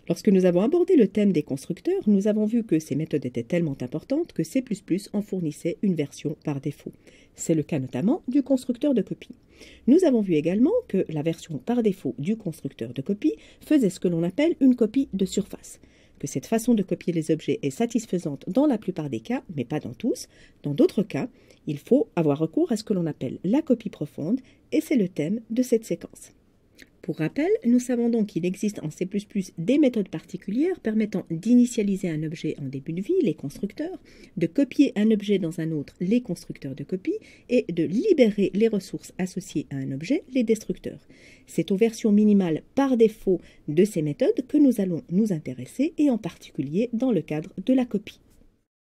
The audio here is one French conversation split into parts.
Lorsque nous avons abordé le thème des constructeurs, nous avons vu que ces méthodes étaient tellement importantes que C++ en fournissait une version par défaut. C'est le cas notamment du constructeur de copie. Nous avons vu également que la version par défaut du constructeur de copie faisait ce que l'on appelle une copie de surface, que cette façon de copier les objets est satisfaisante dans la plupart des cas, mais pas dans tous. Dans d'autres cas, il faut avoir recours à ce que l'on appelle la copie profonde, et c'est le thème de cette séquence. Pour rappel, nous savons donc qu'il existe en C++ des méthodes particulières permettant d'initialiser un objet en début de vie, les constructeurs, de copier un objet dans un autre, les constructeurs de copie, et de libérer les ressources associées à un objet, les destructeurs. C'est aux versions minimales par défaut de ces méthodes que nous allons nous intéresser, et en particulier dans le cadre de la copie.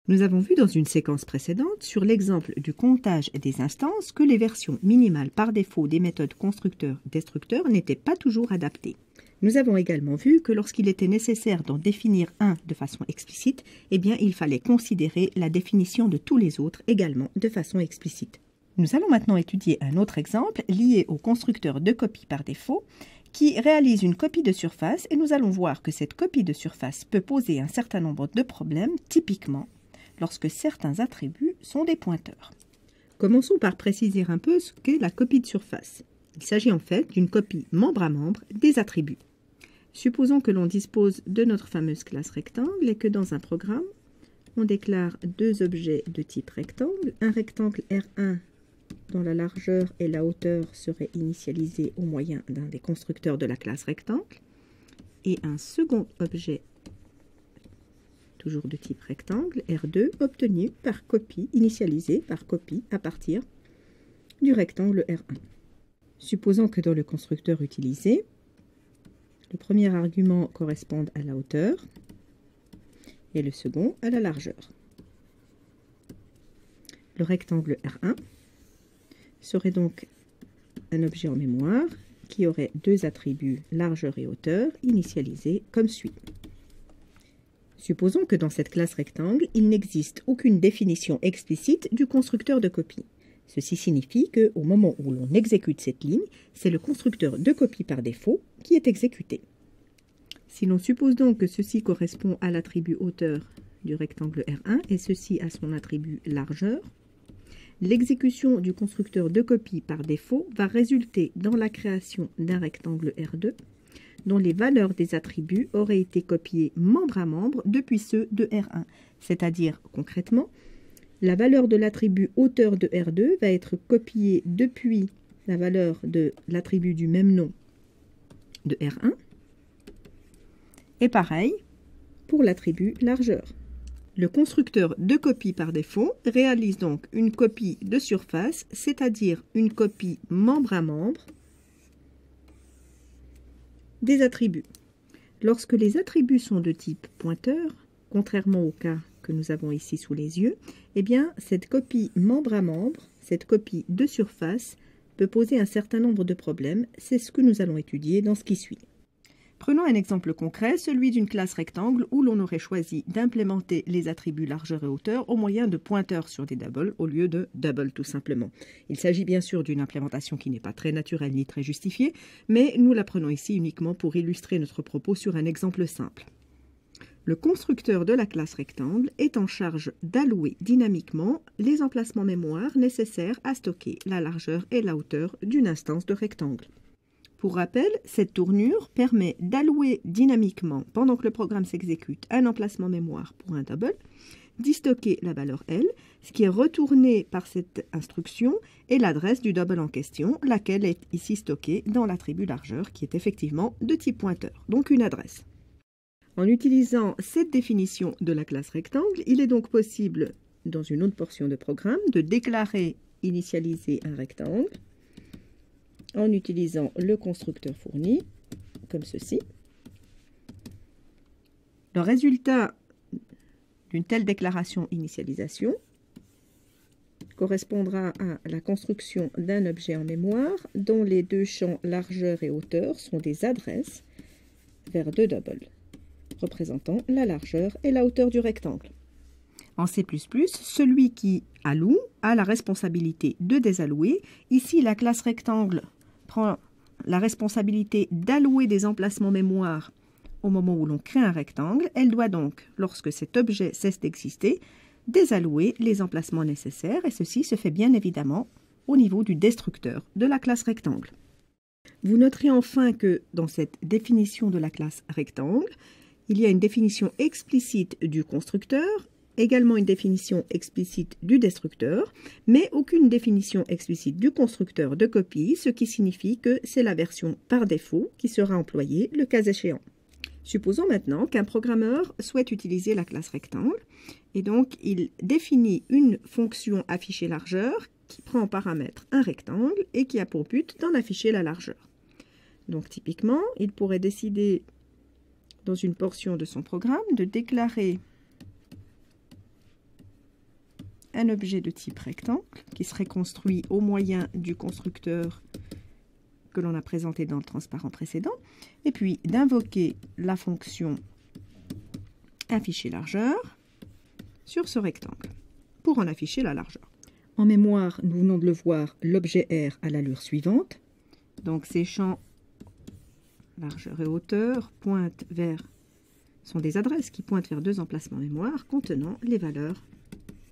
Nous avons vu dans une séquence précédente, sur l'exemple du comptage des instances, que les versions minimales par défaut des méthodes constructeurs-destructeurs n'étaient pas toujours adaptées. Nous avons également vu que lorsqu'il était nécessaire d'en définir un de façon explicite, il fallait considérer la définition de tous les autres également de façon explicite. Nous allons maintenant étudier un autre exemple lié au constructeur de copie par défaut, qui réalise une copie de surface, et nous allons voir que cette copie de surface peut poser un certain nombre de problèmes, typiquement lorsque certains attributs sont des pointeurs. Commençons par préciser un peu ce qu'est la copie de surface. Il s'agit en fait d'une copie membre à membre des attributs. Supposons que l'on dispose de notre fameuse classe rectangle et que dans un programme, on déclare deux objets de type rectangle, un rectangle R1 dont la largeur et la hauteur seraient initialisées au moyen d'un des constructeurs de la classe rectangle, et un second objet toujours de type rectangle, R2, obtenu par copie, initialisé par copie à partir du rectangle R1. Supposons que dans le constructeur utilisé, le premier argument corresponde à la hauteur et le second à la largeur. Le rectangle R1 serait donc un objet en mémoire qui aurait deux attributs largeur et hauteur initialisés comme suit. Supposons que dans cette classe rectangle, il n'existe aucune définition explicite du constructeur de copie. Ceci signifie qu'au moment où l'on exécute cette ligne, c'est le constructeur de copie par défaut qui est exécuté. Si l'on suppose donc que ceci correspond à l'attribut hauteur du rectangle R1 et ceci à son attribut largeur, l'exécution du constructeur de copie par défaut va résulter dans la création d'un rectangle R2 dont les valeurs des attributs auraient été copiées membre à membre depuis ceux de R1. C'est-à-dire, concrètement, la valeur de l'attribut hauteur de R2 va être copiée depuis la valeur de l'attribut du même nom de R1. Et pareil pour l'attribut largeur. Le constructeur de copie par défaut réalise donc une copie de surface, c'est-à-dire une copie membre à membre des attributs. Lorsque les attributs sont de type pointeur, contrairement au cas que nous avons ici sous les yeux, cette copie membre à membre, cette copie de surface, peut poser un certain nombre de problèmes. C'est ce que nous allons étudier dans ce qui suit. Prenons un exemple concret, celui d'une classe rectangle où l'on aurait choisi d'implémenter les attributs largeur et hauteur au moyen de pointeurs sur des doubles au lieu de double tout simplement. Il s'agit bien sûr d'une implémentation qui n'est pas très naturelle ni très justifiée, mais nous la prenons ici uniquement pour illustrer notre propos sur un exemple simple. Le constructeur de la classe rectangle est en charge d'allouer dynamiquement les emplacements mémoire nécessaires à stocker la largeur et la hauteur d'une instance de rectangle. Pour rappel, cette tournure permet d'allouer dynamiquement, pendant que le programme s'exécute, un emplacement mémoire pour un double, d'y stocker la valeur L, ce qui est retourné par cette instruction est l'adresse du double en question, laquelle est ici stockée dans l'attribut largeur, qui est effectivement de type pointeur, donc une adresse. En utilisant cette définition de la classe rectangle, il est donc possible, dans une autre portion de programme, de déclarer initialiser un rectangle, en utilisant le constructeur fourni, comme ceci. Le résultat d'une telle déclaration initialisation correspondra à la construction d'un objet en mémoire dont les deux champs largeur et hauteur sont des adresses vers deux doubles, représentant la largeur et la hauteur du rectangle. En C++, celui qui alloue a la responsabilité de désallouer. Ici, la classe rectangle prend la responsabilité d'allouer des emplacements mémoire au moment où l'on crée un rectangle, elle doit donc, lorsque cet objet cesse d'exister, désallouer les emplacements nécessaires, et ceci se fait bien évidemment au niveau du destructeur de la classe rectangle. Vous noterez enfin que dans cette définition de la classe rectangle, il y a une définition explicite du constructeur, également une définition explicite du destructeur, mais aucune définition explicite du constructeur de copie, ce qui signifie que c'est la version par défaut qui sera employée le cas échéant. Supposons maintenant qu'un programmeur souhaite utiliser la classe rectangle, et donc il définit une fonction afficher largeur qui prend en paramètre un rectangle et qui a pour but d'en afficher la largeur. Donc typiquement, il pourrait décider dans une portion de son programme de déclarer un objet de type rectangle qui serait construit au moyen du constructeur que l'on a présenté dans le transparent précédent, et puis d'invoquer la fonction afficher largeur sur ce rectangle pour en afficher la largeur. En mémoire, nous venons de le voir, l'objet R a l'allure suivante. Donc ces champs largeur et hauteur sont des adresses qui pointent vers deux emplacements mémoire contenant les valeurs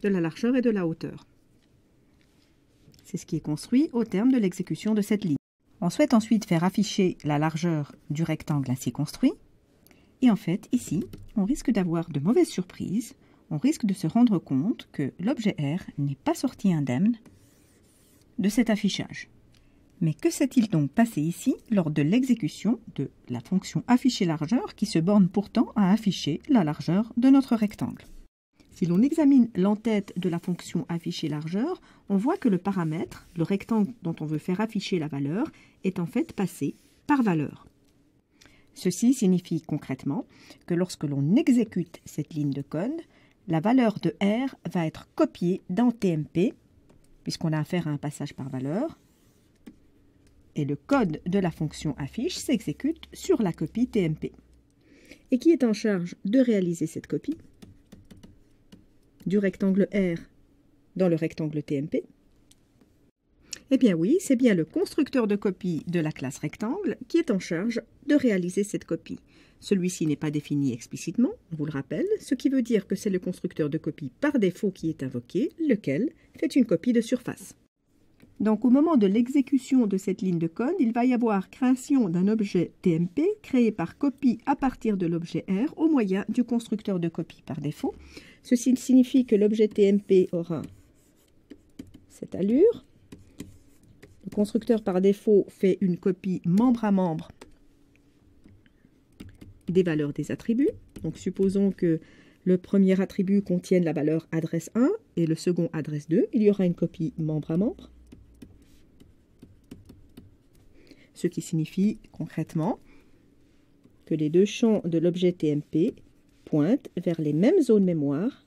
de la largeur et de la hauteur. C'est ce qui est construit au terme de l'exécution de cette ligne. On souhaite ensuite faire afficher la largeur du rectangle ainsi construit. Et en fait, ici, on risque d'avoir de mauvaises surprises. On risque de se rendre compte que l'objet R n'est pas sorti indemne de cet affichage. Mais que s'est-il donc passé ici lors de l'exécution de la fonction afficher largeur qui se borne pourtant à afficher la largeur de notre rectangle? Si l'on examine l'entête de la fonction afficher largeur, on voit que le paramètre, le rectangle dont on veut faire afficher la valeur, est en fait passé par valeur. Ceci signifie concrètement que lorsque l'on exécute cette ligne de code, la valeur de R va être copiée dans TMP, puisqu'on a affaire à un passage par valeur, et le code de la fonction affiche s'exécute sur la copie TMP. Et qui est en charge de réaliser cette copie du rectangle R dans le rectangle TMP? Eh bien oui, c'est bien le constructeur de copie de la classe rectangle qui est en charge de réaliser cette copie. Celui-ci n'est pas défini explicitement, on vous le rappelle, ce qui veut dire que c'est le constructeur de copie par défaut qui est invoqué, lequel fait une copie de surface. Donc au moment de l'exécution de cette ligne de code, il va y avoir création d'un objet TMP créé par copie à partir de l'objet R au moyen du constructeur de copie par défaut. Ceci signifie que l'objet TMP aura cette allure. Le constructeur par défaut fait une copie membre à membre des valeurs des attributs. Donc supposons que le premier attribut contienne la valeur adresse 1 et le second adresse 2. Il y aura une copie membre à membre. Ce qui signifie concrètement que les deux champs de l'objet TMP pointent vers les mêmes zones mémoire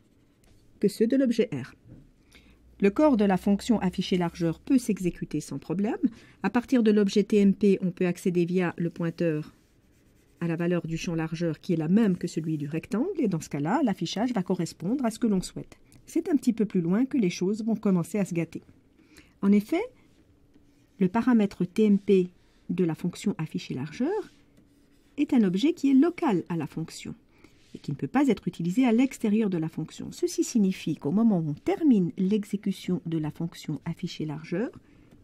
que ceux de l'objet R. Le corps de la fonction afficher largeur peut s'exécuter sans problème. À partir de l'objet TMP, on peut accéder via le pointeur à la valeur du champ largeur qui est la même que celui du rectangle, et dans ce cas-là, l'affichage va correspondre à ce que l'on souhaite. C'est un petit peu plus loin que les choses vont commencer à se gâter. En effet, le paramètre TMP de la fonction afficher largeur est un objet qui est local à la fonction et qui ne peut pas être utilisé à l'extérieur de la fonction. Ceci signifie qu'au moment où on termine l'exécution de la fonction afficher largeur,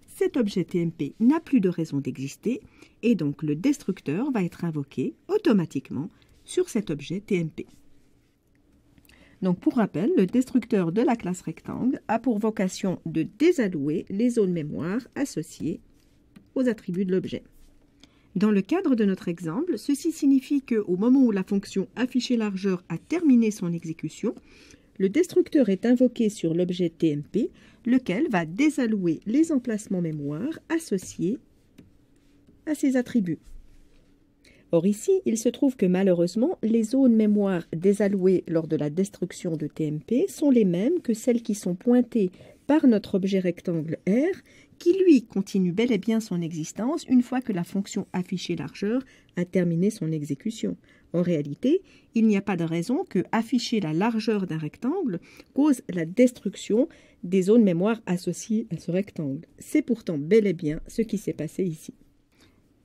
cet objet TMP n'a plus de raison d'exister et donc le destructeur va être invoqué automatiquement sur cet objet TMP. Donc pour rappel, le destructeur de la classe rectangle a pour vocation de désallouer les zones mémoire associées aux attributs de l'objet. Dans le cadre de notre exemple, ceci signifie qu'au moment où la fonction afficher largeur a terminé son exécution, le destructeur est invoqué sur l'objet TMP, lequel va désallouer les emplacements mémoire associés à ces attributs. Or ici, il se trouve que malheureusement, les zones mémoire désallouées lors de la destruction de TMP sont les mêmes que celles qui sont pointées par notre objet rectangle R, qui lui continue bel et bien son existence une fois que la fonction afficher largeur a terminé son exécution. En réalité, il n'y a pas de raison que afficher la largeur d'un rectangle cause la destruction des zones mémoire associées à ce rectangle. C'est pourtant bel et bien ce qui s'est passé ici.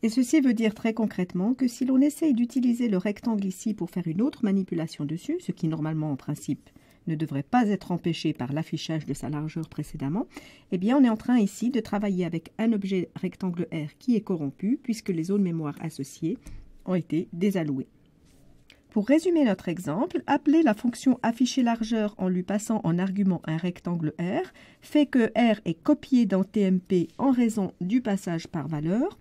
Et ceci veut dire très concrètement que si l'on essaye d'utiliser le rectangle ici pour faire une autre manipulation dessus, ce qui normalement en principe ne devrait pas être empêché par l'affichage de sa largeur précédemment, eh bien on est en train ici de travailler avec un objet rectangle R qui est corrompu puisque les zones mémoire associées ont été désallouées. Pour résumer notre exemple, appeler la fonction afficher largeur en lui passant en argument un rectangle R fait que R est copié dans TMP en raison du passage par valeur.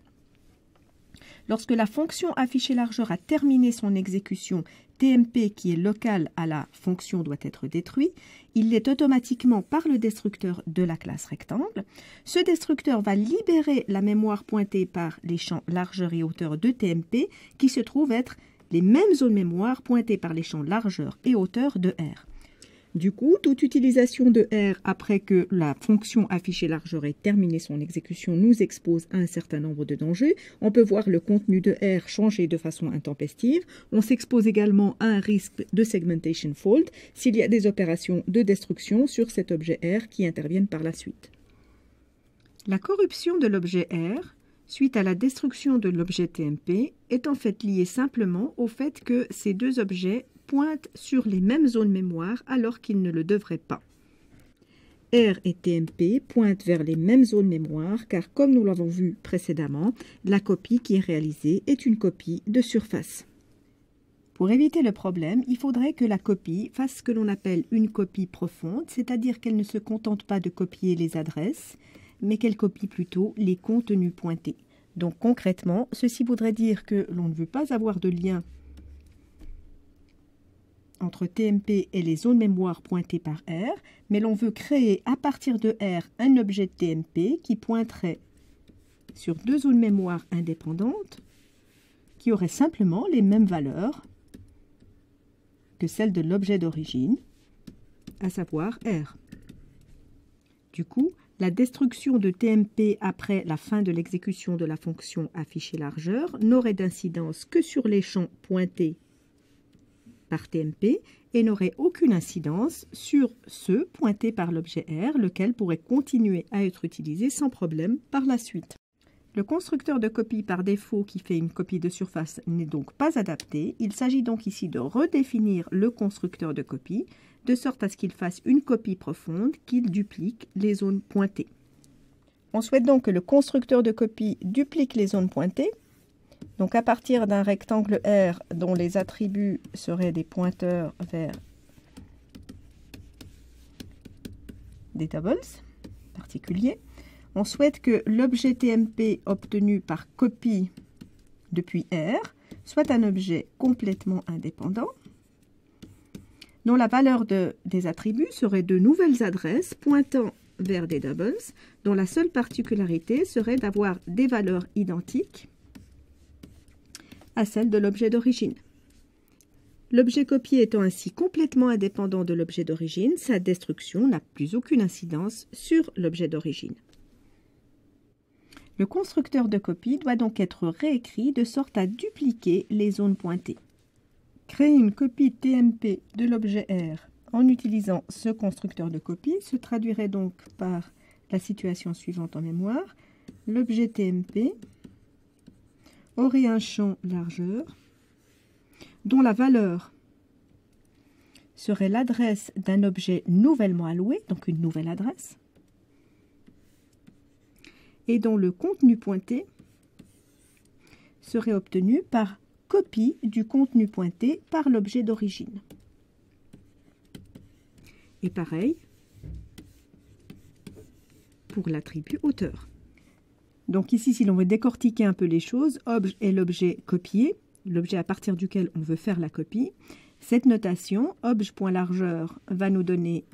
Lorsque la fonction afficher largeur a terminé son exécution, TMP qui est local à la fonction doit être détruit. Il l'est automatiquement par le destructeur de la classe rectangle. Ce destructeur va libérer la mémoire pointée par les champs largeur et hauteur de TMP qui se trouvent être les mêmes zones mémoire pointées par les champs largeur et hauteur de R. Du coup, toute utilisation de R après que la fonction afficher largeur ait terminé son exécution nous expose à un certain nombre de dangers. On peut voir le contenu de R changer de façon intempestive. On s'expose également à un risque de segmentation fault s'il y a des opérations de destruction sur cet objet R qui interviennent par la suite. La corruption de l'objet R suite à la destruction de l'objet TMP est en fait liée simplement au fait que ces deux objets pointent sur les mêmes zones mémoire alors qu'ils ne le devraient pas. R et TMP pointent vers les mêmes zones mémoire car, comme nous l'avons vu précédemment, la copie qui est réalisée est une copie de surface. Pour éviter le problème, il faudrait que la copie fasse ce que l'on appelle une copie profonde, c'est-à-dire qu'elle ne se contente pas de copier les adresses, mais qu'elle copie plutôt les contenus pointés. Donc concrètement, ceci voudrait dire que l'on ne veut pas avoir de lien entre TMP et les zones mémoire pointées par R, mais l'on veut créer à partir de R un objet de TMP qui pointerait sur deux zones mémoire indépendantes qui auraient simplement les mêmes valeurs que celles de l'objet d'origine, à savoir R. Du coup, la destruction de TMP après la fin de l'exécution de la fonction afficher largeur n'aurait d'incidence que sur les champs pointés par TMP et n'aurait aucune incidence sur ceux pointés par l'objet R, lequel pourrait continuer à être utilisé sans problème par la suite. Le constructeur de copie par défaut qui fait une copie de surface n'est donc pas adapté. Il s'agit donc ici de redéfinir le constructeur de copie de sorte à ce qu'il fasse une copie profonde qu'il duplique les zones pointées. On souhaite donc que le constructeur de copie duplique les zones pointées. Donc à partir d'un rectangle R dont les attributs seraient des pointeurs vers des doubles particuliers, on souhaite que l'objet TMP obtenu par copie depuis R soit un objet complètement indépendant, dont la valeur des attributs serait de nouvelles adresses pointant vers des doubles, dont la seule particularité serait d'avoir des valeurs identiques à celle de l'objet d'origine. L'objet copié étant ainsi complètement indépendant de l'objet d'origine, sa destruction n'a plus aucune incidence sur l'objet d'origine. Le constructeur de copie doit donc être réécrit de sorte à dupliquer les zones pointées. Créer une copie TMP de l'objet R en utilisant ce constructeur de copie se traduirait donc par la situation suivante en mémoire. L'objet TMP aurait un champ largeur dont la valeur serait l'adresse d'un objet nouvellement alloué, donc une nouvelle adresse, et dont le contenu pointé serait obtenu par copie du contenu pointé par l'objet d'origine. Et pareil pour l'attribut hauteur. Donc ici, si l'on veut décortiquer un peu les choses, obj est l'objet copié, l'objet à partir duquel on veut faire la copie. Cette notation, obj.largeur, va nous donner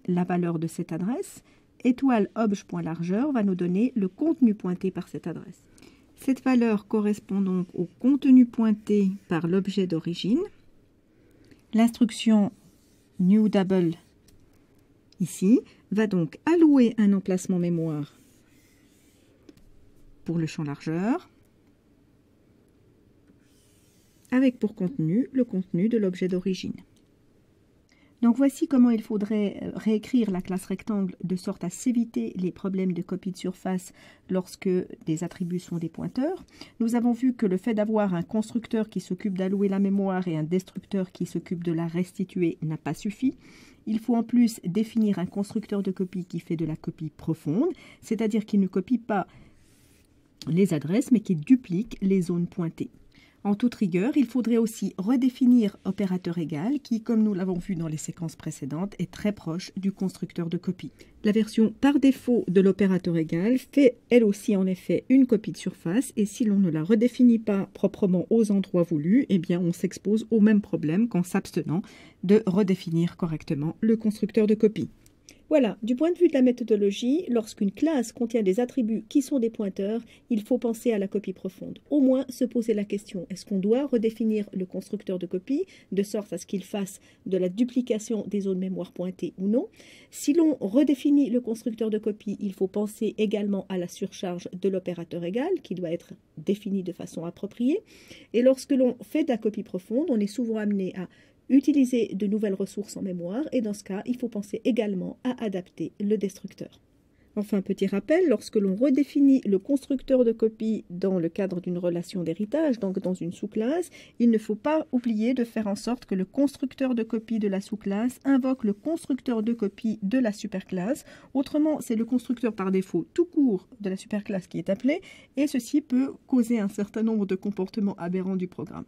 la valeur de cette adresse. Étoile obj.largeur va nous donner le contenu pointé par cette adresse. Cette valeur correspond donc au contenu pointé par l'objet d'origine. L'instruction new double ici va donc allouer un emplacement mémoire pour le champ largeur avec pour contenu le contenu de l'objet d'origine. Donc voici comment il faudrait réécrire la classe rectangle de sorte à s'éviter les problèmes de copie de surface lorsque des attributs sont des pointeurs. Nous avons vu que le fait d'avoir un constructeur qui s'occupe d'allouer la mémoire et un destructeur qui s'occupe de la restituer n'a pas suffi. Il faut en plus définir un constructeur de copie qui fait de la copie profonde, c'est-à-dire qui ne copie pas les adresses mais qui duplique les zones pointées. En toute rigueur, il faudrait aussi redéfinir opérateur égal qui, comme nous l'avons vu dans les séquences précédentes, est très proche du constructeur de copie. La version par défaut de l'opérateur égal fait elle aussi en effet une copie de surface et si l'on ne la redéfinit pas proprement aux endroits voulus, eh bien on s'expose au même problème qu'en s'abstenant de redéfinir correctement le constructeur de copie. Voilà, du point de vue de la méthodologie, lorsqu'une classe contient des attributs qui sont des pointeurs, il faut penser à la copie profonde. Au moins se poser la question, est-ce qu'on doit redéfinir le constructeur de copie de sorte à ce qu'il fasse de la duplication des zones mémoire pointées ou non? Si l'on redéfinit le constructeur de copie, il faut penser également à la surcharge de l'opérateur égal qui doit être définie de façon appropriée. Et lorsque l'on fait de la copie profonde, on est souvent amené à utiliser de nouvelles ressources en mémoire et dans ce cas, il faut penser également à adapter le destructeur. Enfin, petit rappel, lorsque l'on redéfinit le constructeur de copie dans le cadre d'une relation d'héritage, donc dans une sous-classe, il ne faut pas oublier de faire en sorte que le constructeur de copie de la sous-classe invoque le constructeur de copie de la superclasse. Autrement, c'est le constructeur par défaut tout court de la superclasse qui est appelé et ceci peut causer un certain nombre de comportements aberrants du programme.